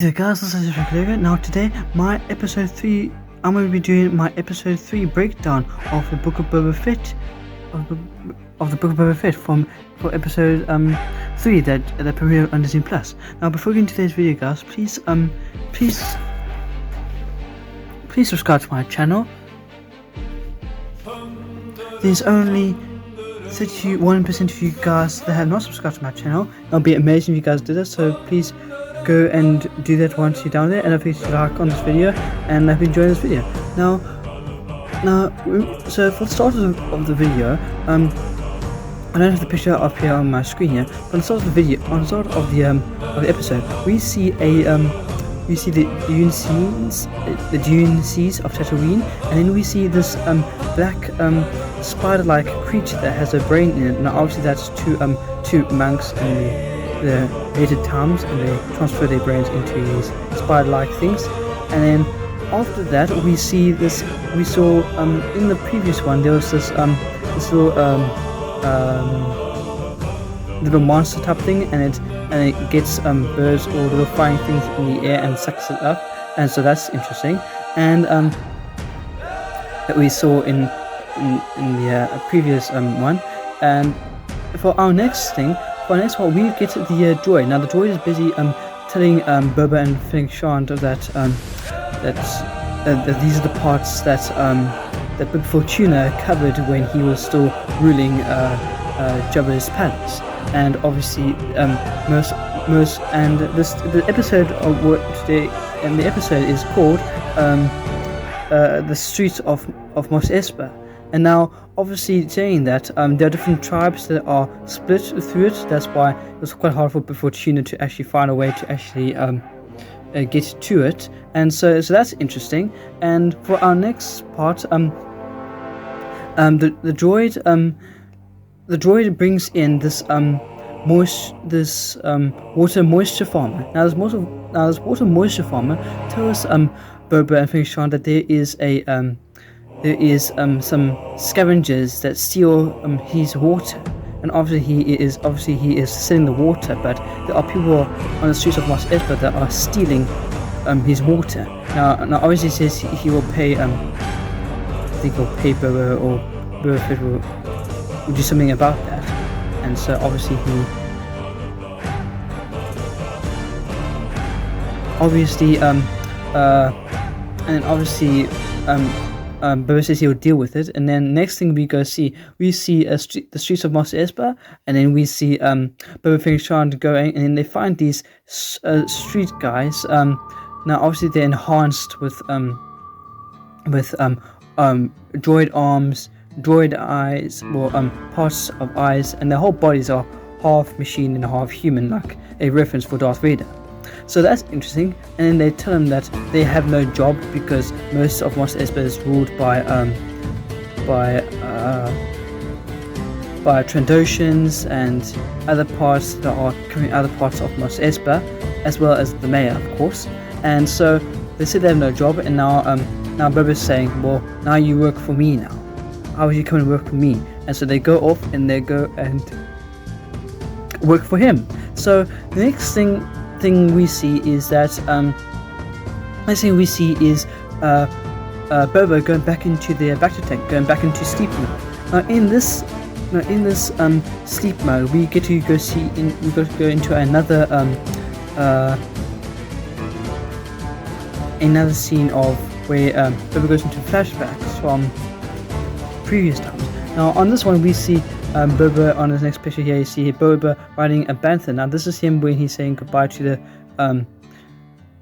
So guys, this is Rick. Now today, I'm going to be doing my episode 3 breakdown of the Book of Boba Fett, of the Book of Boba Fett for episode 3 that premiered on Disney Plus. Now before we get into today's video, guys, please subscribe to my channel. There's only 31% of you guys that have not subscribed to my channel. It'll be amazing if you guys did that, so please go and do that once you're down there, and don't forget to like on this video and hope you enjoy this video. So for the start of the video, I don't have the picture up here on my screen here, but on the start of the video, on the start of the episode, we see the dune seas of Tatooine, and then we see this black spider-like creature that has a brain in it. Now obviously that's two monks in the later times, and they transfer their brains into these spider-like things. And then after that we see this. We saw in the previous one there was this little monster type thing, and it gets birds or little flying things in the air and sucks it up, and so that's interesting. And that we saw in the previous one. And for our next thing. For the next one, we get the droid. Now the droid is busy telling Boba and Feng that these are the parts that Bib Fortuna covered when he was still ruling Jabba's palace. And obviously the episode of what today, and the episode is called the Streets of Mos Espa. And now, obviously, saying that there are different tribes that are split through it. That's why it was quite hard for Fortuna to actually find a way to actually get to it. And so that's interesting. And for our next part, the droid brings in this water moisture farmer. Now this water moisture farmer tells Boba and Feng that there is some scavengers that steal his water, and obviously he is selling the water, but there are people on the streets of Mos Espa that are stealing his water. Now obviously he says he will pay. I think he'll pay Boba, or Boba Fett will do something about that, and so obviously Boba says he'll deal with it. And then next thing we see the streets of Mos Espa, and then we see Boba Fett going, and then they find these street guys. Now obviously they're enhanced with droid arms, droid eyes, or parts of eyes, and their whole bodies are half machine and half human, like a reference for Darth Vader. So that's interesting. And then they tell him that they have no job because most of Mos Espa is ruled by Trandoshans and other parts that are covering other parts of Mos Espa, as well as the mayor, of course. And so they said they have no job, and now Boba's saying, well, now you work for me now. How would you come and work for me? And so they go off and they go and work for him. So the next thing we see is that Boba going back into their Bacta tank, going back into sleep mode. Now in this sleep mode, we get to go into another scene of where Boba goes into flashbacks from previous times. Now on this one we see Boba. On his next picture here, you see Boba riding a bantha. Now this is him when he's saying goodbye to the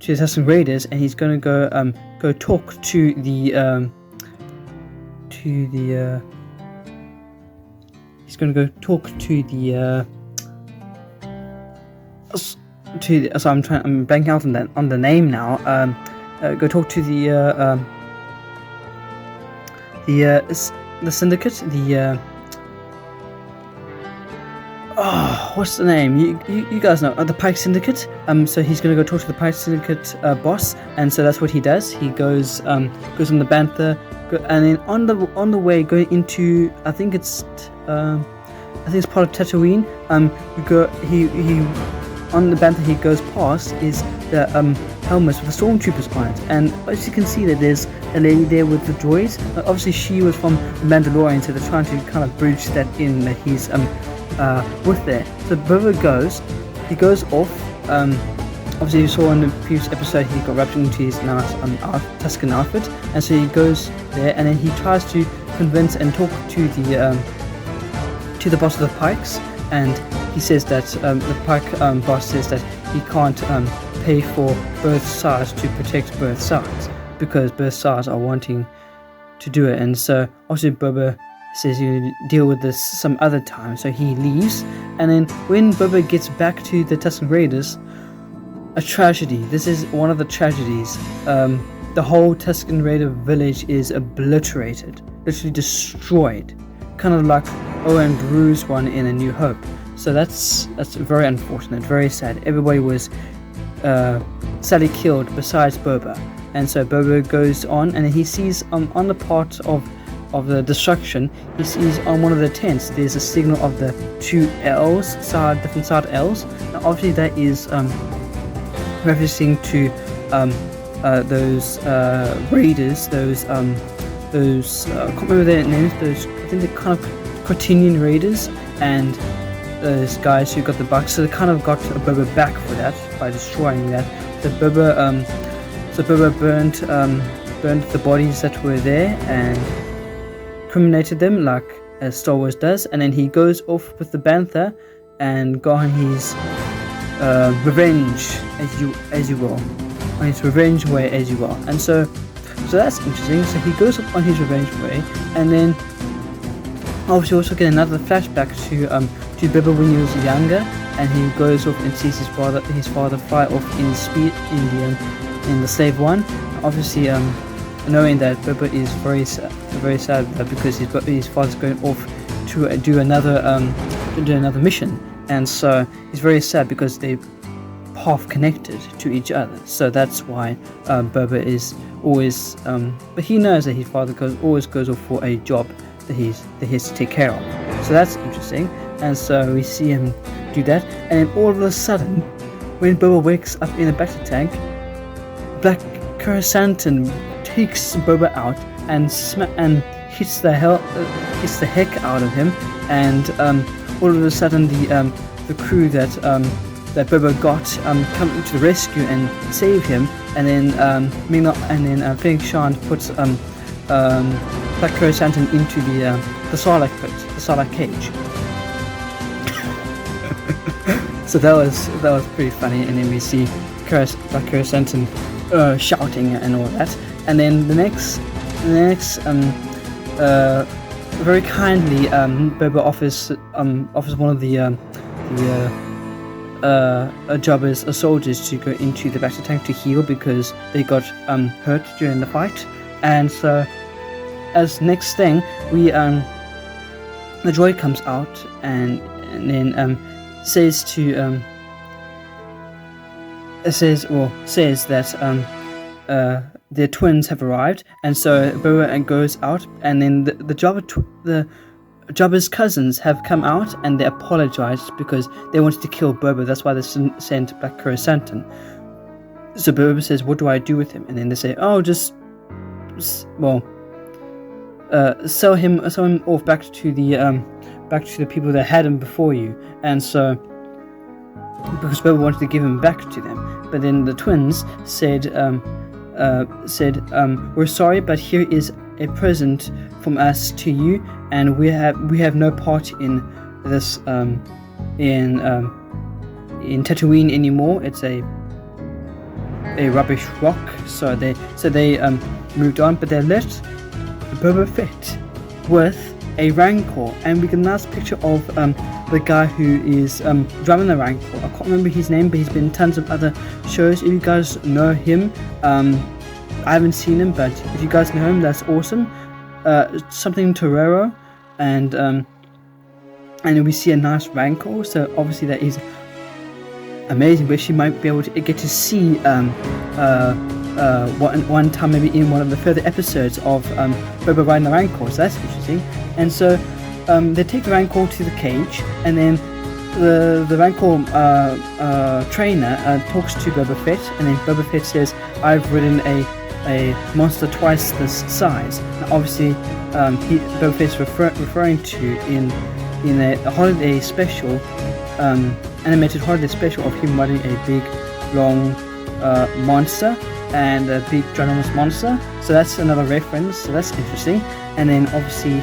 Assassin Raiders, and he's gonna go talk to the he's gonna go talk to the so I'm blanking out on the name now. Go talk to the syndicate, what's the name? You guys know, the Pike Syndicate. So he's gonna go talk to the Pike Syndicate boss, and so that's what he does. He goes on the bantha, and then on the way going into, I think it's part of Tatooine. on the bantha he goes past is the helmets with the stormtroopers on it, and as you can see that there's a lady there with the droids. Obviously she was from the Mandalorian, so they're trying to kind of bridge that in that he's with there. So Boba goes off. Obviously you saw in the previous episode he got wrapped into his nice Tusken outfit, and so he goes there and then he tries to convince and talk to the boss of the Pikes, and he says that the Pike boss says that he can't pay for both sides to protect both sides because both sides are wanting to do it. And so obviously Boba says you deal with this some other time, so he leaves. And then when Boba gets back to the Tusken Raiders, a tragedy. This is one of the tragedies. The whole Tusken Raider village is obliterated, literally destroyed, kind of like Owen Bruce one in A New Hope. So that's very unfortunate, very sad. Everybody was sadly killed besides Boba, and so Boba goes on and he sees on the part of the destruction, he sees on one of the tents there's a signal of the two L's, different side L's. Now obviously that is referencing to those raiders, those I can't remember their names, those I think they're kind of Quatinian raiders, and those guys who got the bucks. So they kind of got Boba back for that by destroying that. So Boba burned the bodies that were there and criminated them like as Star Wars does, and then he goes off with the bantha and go on his revenge, as you will, on his revenge way, as you will. And so that's interesting. So he goes off on his revenge way, and then obviously also get another flashback to Boba when he was younger, and he goes off and sees his father fly off in the Slave One. Obviously, knowing that Boba is very sad because his father's going off to do another mission, and so he's very sad because they half connected to each other. So that's why Boba is always, but he knows that his father always goes off for a job that he has to take care of. So that's interesting, and so we see him do that, and then all of a sudden, when Boba wakes up in a battle tank, Black Coruscant takes Boba out and hits the heck out of him, and all of a sudden the crew that Boba got come to the rescue and save him, and then Feng Shan puts Black Coruscant into the Sarlacc pit, the Sarlacc cage. So that was pretty funny, and then we see Black Coruscant shouting and all that, and then the next very kindly Boba offers one of the jobbers, soldiers, to go into the battle tank to heal because they got hurt during the fight. And so as next thing we the droid comes out and then says that their twins have arrived, and so Boba goes out, and then the Jabba's cousins have come out and they apologized because they wanted to kill Boba. That's why they sent Black Coruscant. So Boba says, "What do I do with him?" And then they say, "Oh, sell him off back to the people that had him before you." And so because Boba wanted to give him back to them, but then the twins said, "We're sorry, but here is a present from us to you, and we have no part in this in Tatooine anymore. It's a rubbish rock." So they moved on, but they left Boba Fett with a Rancor, and we get a nice picture of the guy who is driving the Rancor. I can't remember his name, but he's been in tons of other shows. If you guys know him, I haven't seen him, but if you guys know him, that's awesome. Something Torero, and we see a nice Rancor, so obviously that is amazing. But she might be able to get to see one time maybe in one of the further episodes of Boba riding the Rancor, so that's interesting. And so they take the Rancor to the cage, and then the Rancor trainer talks to Boba Fett, and then Boba Fett says, "I've ridden a monster twice this size." Now, obviously, Boba Fett's referring to in a holiday special, animated holiday special of him riding a big, long monster and a big ginormous monster. So that's another reference. So that's interesting. And then obviously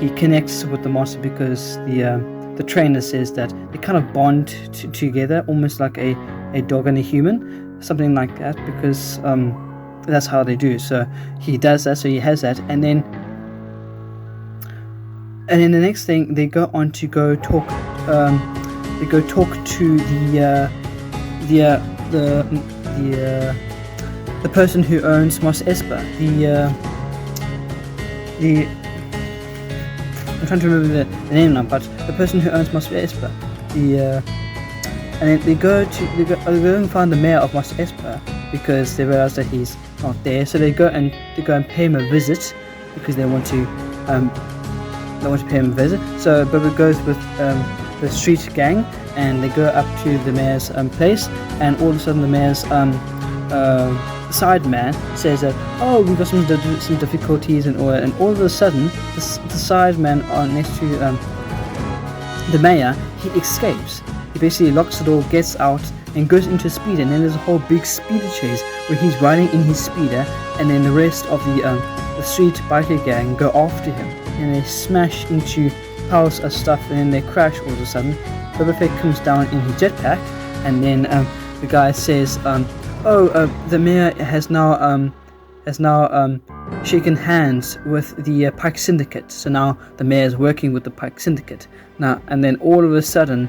he connects with the monster because the trainer says that they kind of bond together, almost like a dog and a human, something like that, because that's how they do. So he does that, so he has that, and then the next thing they go on to go talk. They go talk to the person who owns Mos Espa. I'm trying to remember the name now, but the person who owns Mos Espa. And then they go and find the mayor of Mos Espa because they realize that he's not there. So they go and pay him a visit because they want to pay him a visit. So Boba goes with the street gang, and they go up to the mayor's place, and all of a sudden the mayor's side man says that, "Oh, we've got some difficulties," and all of a sudden the side man next to the mayor, he escapes. He basically locks the door, gets out, and goes into a speeder, and then there's a whole big speeder chase where he's riding in his speeder, and then the rest of the street biker gang go after him, and they smash into piles of stuff, and then they crash all of a sudden. Boba Fett comes down in his jetpack, and then the guy says, the mayor has now shaken hands with the Pike Syndicate. So now the mayor is working with the Pike Syndicate. Now, and then all of a sudden,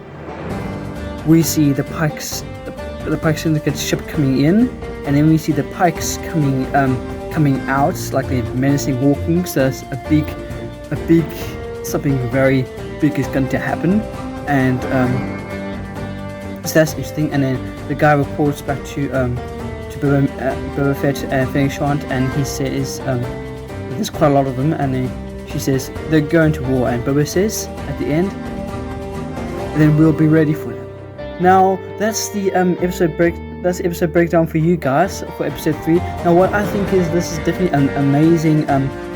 we see the Pike Syndicate ship coming in, and then we see the Pikes coming out, like they're menacing walking. So that's a big something very big is going to happen, and so that's interesting. And then the guy reports back to Boba Fett and Fennec, and he says there's quite a lot of them, and then she says they're going to war, and Boba says at the end, then we'll be ready for them. Now that's the episode breakdown for you guys for episode 3. Now what I think is this is definitely an amazing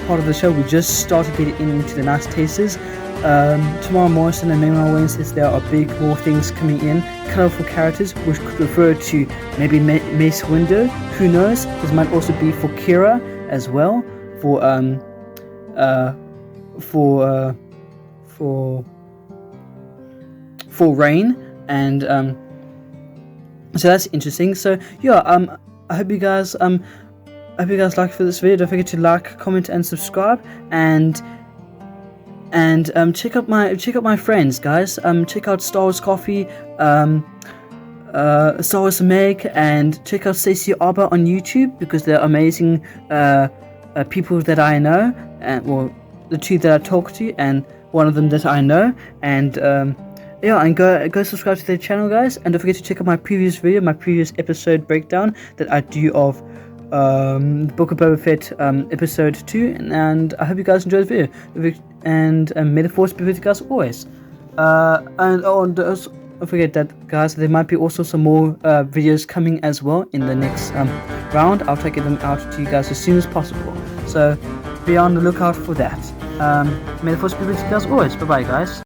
part of the show. We just started getting into the nice tasters. Tomorrow Morrison and Meanwhile Wednesdays, there are big more things coming in, colorful characters which could refer to maybe Mace Windu, who knows. This might also be for Kira as well, for Rain, and so that's interesting. So yeah, I hope you guys like for this video. Don't forget to like, comment, and subscribe, and check out my friends, guys. Check out Star Wars Coffee, Star Wars Meg, and check out Stacey Arber on YouTube, because they're amazing people that I know, and well, the two that I talk to, and one of them that I know, and yeah, and go subscribe to their channel, guys, and don't forget to check out my previous video, my previous episode breakdown that I do of Book of Boba Fett episode 2, and I hope you guys enjoyed the video, and may the force be with you guys always. And don't forget that, guys, there might be also some more videos coming as well in the next round. I'll try to get them out to you guys as soon as possible, so be on the lookout for that. May the force be with you guys always. Bye bye, guys.